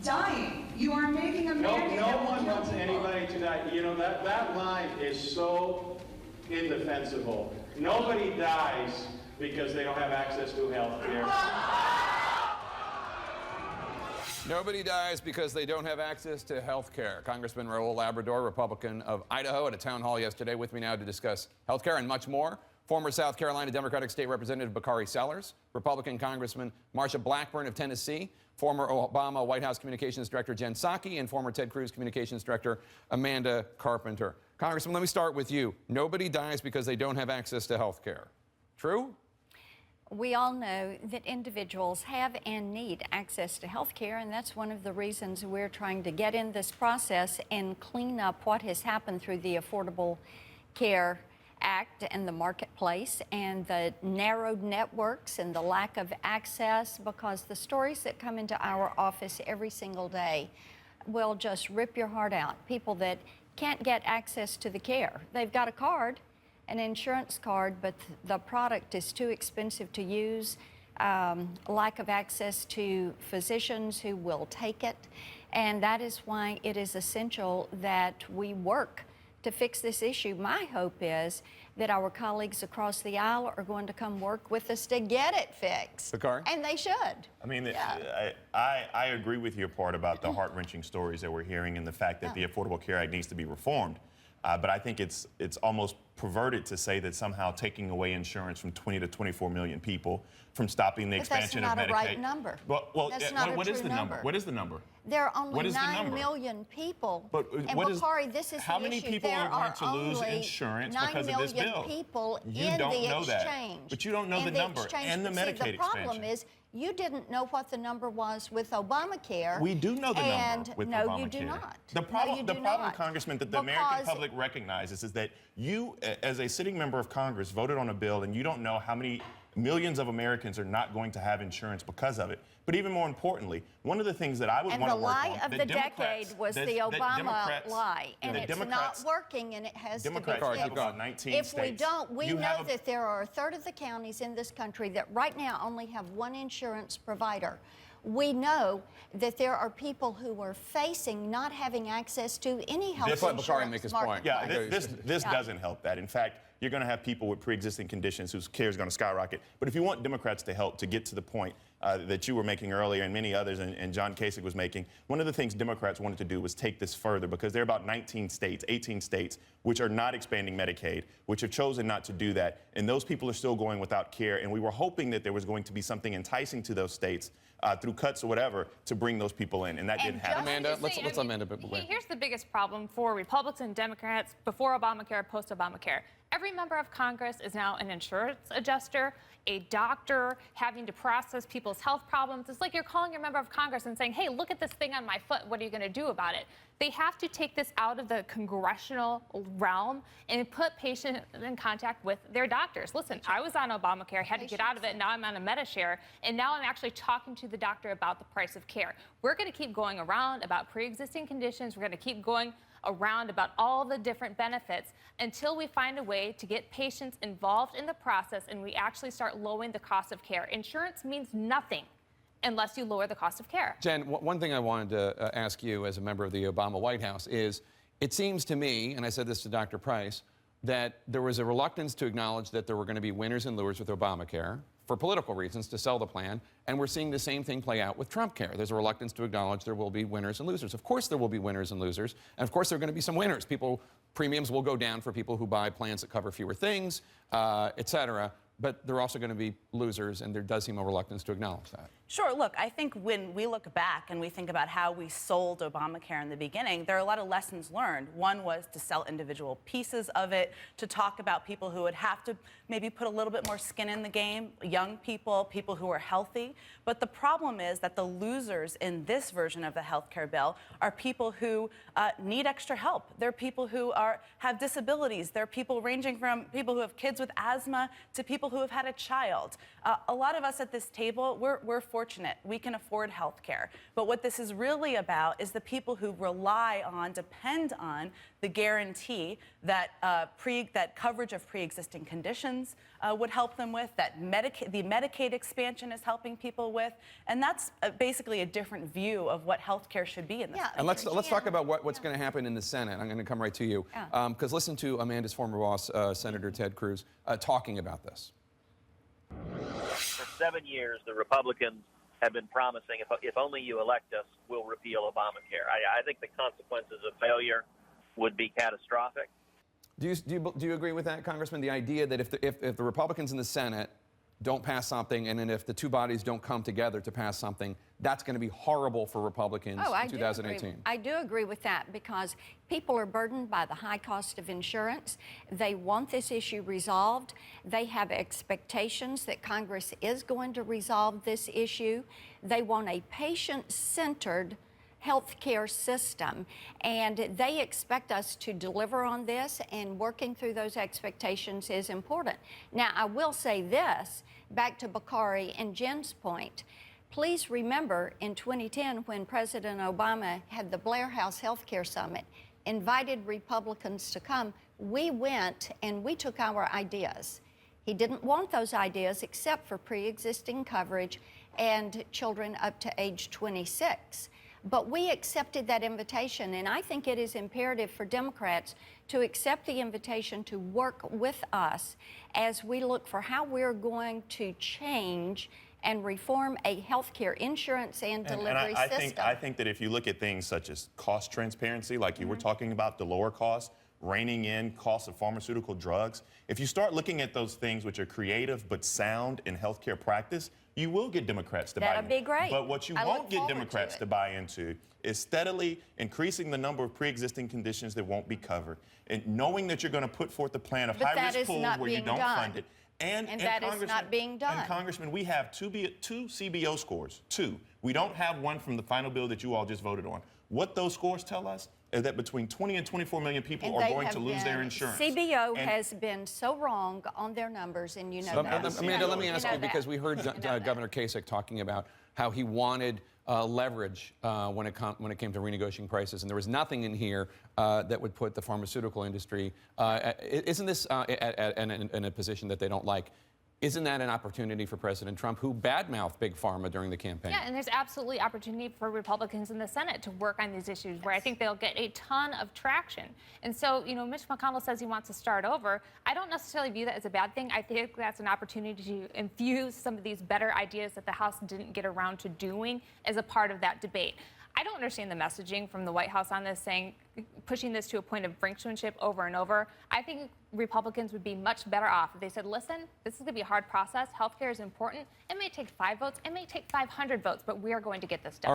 dying. You are making a mandate. No one wants anybody to die. You know, that line is so indefensible. Nobody dies because they don't have access to health care. Nobody dies because they don't have access to health care. Congressman Raul Labrador, Republican of Idaho, at a town hall yesterday. With me now to discuss health care and much more, former South Carolina Democratic State Representative Bakari Sellers, Republican Congressman Marsha Blackburn of Tennessee, former Obama White House Communications Director Jen Psaki, and former Ted Cruz Communications Director Amanda Carpenter. Congressman, let me start with you. Nobody dies because they don't have access to health care. True? We all know that individuals have and need access to health care, and that's one of the reasons we're trying to get in this process and clean up what has happened through the Affordable Care Act and the marketplace and the narrowed networks and the lack of access, because the stories that come into our office every single day will just rip your heart out. People that can't get access to the care. They've got a card, an insurance card, but the product is too expensive to use, lack of access to physicians who will take it, and that is why it is essential that we work to fix this issue. My hope is that our colleagues across the aisle are going to come work with us to get it fixed. Bakari? And they should. I mean, Yeah. I agree with your part about the heart-wrenching stories that we're hearing and the fact that the Affordable Care Act needs to be reformed. But I think it's almost perverted to say that somehow taking away insurance from 20 to 24 million people, from stopping the expansion of Medicaid. But that's not a right number. That's not what is the number? What is the number? There are only What is the 9 number? million people. But and what is, Bakari, this is how the many issue. people there are going to lose insurance because of this 9 million bill? people You in don't the know that. exchange. But you don't know the number and the Medicaid the problem expansion. is you didn't know what the number was with Obamacare. We do know the and number with no, Obamacare. you do not. The problem, no, you do not. Congressman, that the American public recognizes is that you, as a sitting member of Congress, voted on a bill and you don't know how many millions of Americans are not going to have insurance because of it. But even more importantly, one of the things that I would want to work on... And the lie of the decade was the Obama lie. And it's not working, and it has to be fixed. Have about 19 if states. we don't, we know that there are a third of the counties in this country that right now only have one insurance provider. We know that there are people who are facing not having access to any health insurance. Let Bakari make his point. Yeah, this doesn't help that. In fact, you're going to have people with pre-existing conditions whose care is going to skyrocket. But if you want Democrats to help to get to the point that you were making earlier and many others and John Kasich was making, one of the things Democrats wanted to do was take this further, because there are about 19 states, 18 states, which are not expanding Medicaid, which have chosen not to do that. And those people are still going without care. And we were hoping that there was going to be something enticing to those states through cuts or whatever to bring those people in. And that didn't happen. Amanda, let's Amanda. Here's the biggest problem for Republicans and Democrats before Obamacare, post-Obamacare. Every member of Congress is now an insurance adjuster, a doctor, having to process people's health problems. It's like you're calling your member of Congress and saying, hey, look at this thing on my foot. What are you going to do about it? They have to take this out of the congressional realm and put patients in contact with their doctors. Listen, I was on Obamacare, had to get out of it. Now I'm on a MediShare, and now I'm actually talking to the doctor about the price of care. We're going to keep going around about pre-existing conditions. We're going to keep going around about all the different benefits until we find a way to get patients involved in the process and we actually start lowering the cost of care. Insurance means nothing unless you lower the cost of care. Jen, one thing I wanted to ask you as a member of the Obama White House is, it seems to me, and I said this to Dr. Price, that there was a reluctance to acknowledge that there were going to be winners and losers with Obamacare for political reasons to sell the plan, and we're seeing the same thing play out with Trump care. There's a reluctance to acknowledge there will be winners and losers. Of course there will be winners and losers, and of course there are going to be some winners. Premiums will go down for people who buy plans that cover fewer things, et cetera, but there are also going to be losers, and there does seem a reluctance to acknowledge that. Sure. Look, I think when we look back and we think about how we sold Obamacare in the beginning, there are a lot of lessons learned. One was to sell individual pieces of it, to talk about people who would have to maybe put a little bit more skin in the game, young people, people who are healthy. But the problem is that the losers in this version of the health care bill are people who need extra help. They're people who have disabilities. They're people ranging from people who have kids with asthma to people who have had a child. A lot of us at this table, we're fortunate. We can afford health care. But what this is really about is the people who rely on, depend on the guarantee that that coverage of pre-existing conditions would help them with, that the Medicaid expansion is helping people with, and that's basically a different view of what health care should be in this country. And let's talk about what's going to happen in the Senate. I'm going to come right to you. Because listen to Amanda's former boss, Senator Ted Cruz, talking about this. For 7 years, the Republicans have been promising, if only you elect us, we'll repeal Obamacare. I think the consequences of failure would be catastrophic. Do you agree with that, Congressman? The idea that if the Republicans in the Senate don't pass something, and then if the two bodies don't come together to pass something, that's going to be horrible for Republicans in 2018. I do agree with that, because people are burdened by the high cost of insurance. They want this issue resolved. They have expectations that Congress is going to resolve this issue. They want a patient-centered healthcare system, and they expect us to deliver on this, and working through those expectations is important. Now, I will say this, back to Bakari and Jen's point. Please remember in 2010, when President Obama had the Blair House Healthcare Summit, invited Republicans to come, we went and we took our ideas. He didn't want those ideas except for pre-existing coverage and children up to age 26. But we accepted that invitation, and I think it is imperative for Democrats to accept the invitation to work with us as we look for how we're going to change and reform a healthcare insurance and delivery system. I think that if you look at things such as cost transparency, like you were talking about, the lower cost, reining in costs of pharmaceutical drugs, if you start looking at those things which are creative but sound in healthcare practice, you will get Democrats to buy in. That'd be great. But what you won't get Democrats to buy into is steadily increasing the number of pre-existing conditions that won't be covered, and knowing that you're going to put forth a plan of high-risk pools where you don't fund it. And that is not being done. And Congressman, we have two CBO scores. Two. We don't have one from the final bill that you all just voted on. What those scores tell us is that between 20 and 24 million people are going to lose their insurance. CBO has been so wrong on their numbers, and you know that. Amanda, let me ask you, because we heard Governor Kasich talking about how he wanted leverage when it came to renegotiating prices, and there was nothing in here that would put the pharmaceutical industry. Isn't this in a position that they don't like? Isn't that an opportunity for President Trump, who badmouthed Big Pharma during the campaign? Yeah, and there's absolutely opportunity for Republicans in the Senate to work on these issues where I think they'll get a ton of traction. And so, you know, Mitch McConnell says he wants to start over. I don't necessarily view that as a bad thing. I think that's an opportunity to infuse some of these better ideas that the House didn't get around to doing as a part of that debate. I don't understand the messaging from the White House on this, pushing this to a point of brinksmanship over and over. I think Republicans would be much better off if they said, listen, this is going to be a hard process. Healthcare is important. It may take 5 votes. It may take 500 votes, but we are going to get this done.